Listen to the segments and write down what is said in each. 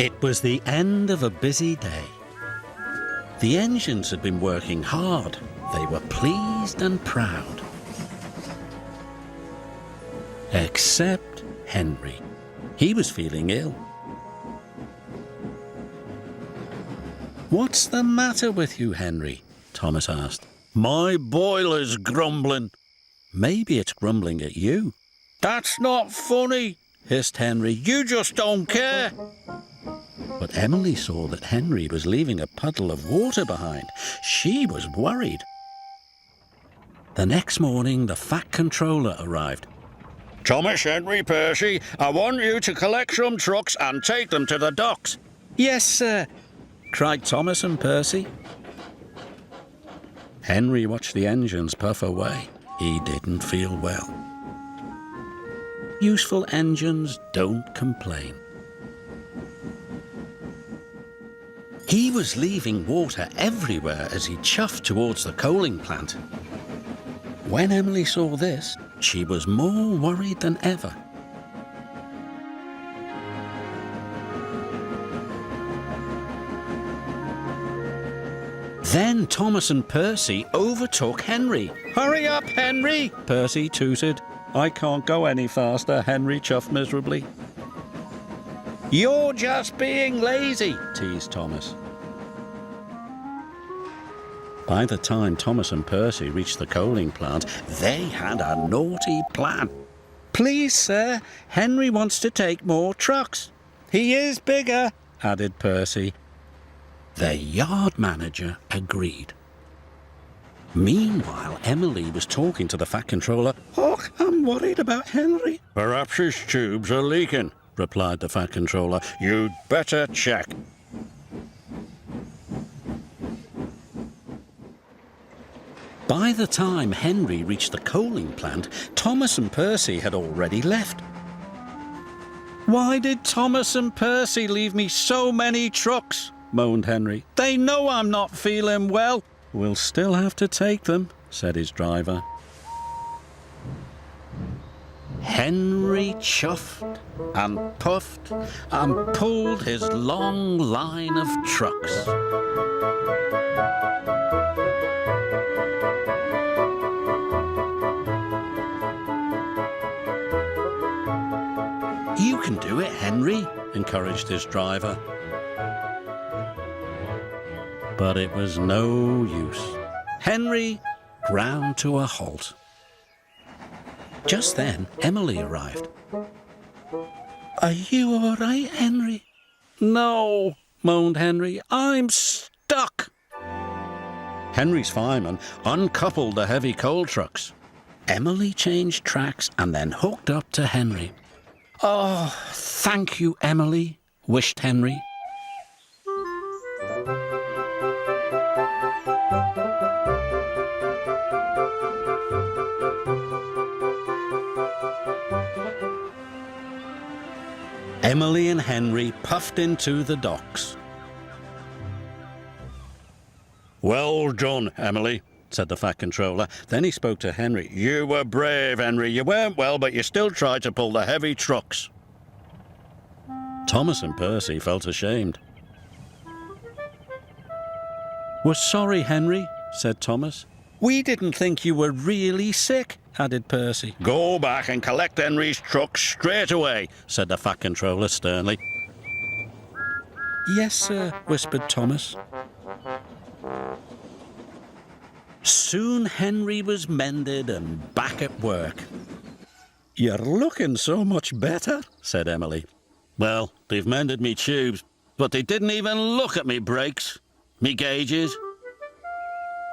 It was the end of a busy day. The engines had been working hard. They were pleased and proud. Except Henry. He was feeling ill. "What's the matter with you, Henry?" Thomas asked. "My boiler's grumbling." "Maybe it's grumbling at you." "That's not funny," hissed Henry. "You just don't care." But Emily saw that Henry was leaving a puddle of water behind. She was worried. The next morning, the Fat Controller arrived. "Thomas, Henry, Percy, I want you to collect some trucks and take them to the docks." "Yes, sir," cried Thomas and Percy. Henry watched the engines puff away. He didn't feel well. Useful engines don't complain. He was leaving water everywhere as he chuffed towards the coaling plant. When Emily saw this, she was more worried than ever. Then Thomas and Percy overtook Henry. "Hurry up, Henry!" Percy tooted. "I can't go any faster," Henry chuffed miserably. "You're just being lazy," teased Thomas. By the time Thomas and Percy reached the coaling plant, they had a naughty plan. "Please, sir, Henry wants to take more trucks." "He is bigger," added Percy. The yard manager agreed. Meanwhile, Emily was talking to the Fat Controller. "Oh, I'm worried about Henry." "Perhaps his tubes are leaking," replied the Fat Controller. "You'd better check." By the time Henry reached the coaling plant, Thomas and Percy had already left. "Why did Thomas and Percy leave me so many trucks?" moaned Henry. "They know I'm not feeling well." "We'll still have to take them," said his driver. Henry chuffed and puffed and pulled his long line of trucks. "You can do it, Henry," encouraged his driver. But it was no use. Henry ground to a halt. Just then, Emily arrived. "Are you all right, Henry?" "No," moaned Henry. "I'm stuck." Henry's fireman uncoupled the heavy coal trucks. Emily changed tracks and then hooked up to Henry. "Oh, thank you, Emily," wished Henry. Emily and Henry puffed into the docks. "Well done, Emily," said the Fat Controller. Then he spoke to Henry. "You were brave, Henry. You weren't well, but you still tried to pull the heavy trucks." Thomas and Percy felt ashamed. "We're sorry, Henry," said Thomas. "We didn't think you were really sick," added Percy. "Go back and collect Henry's trucks straight away," said the Fat Controller sternly. "Yes, sir," whispered Thomas. Soon Henry was mended and back at work. "You're looking so much better," said Emily. "Well, they've mended me tubes, but they didn't even look at me brakes, me gauges,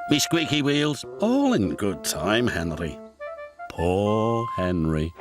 me squeaky wheels. All in good time, Henry." Poor Henry.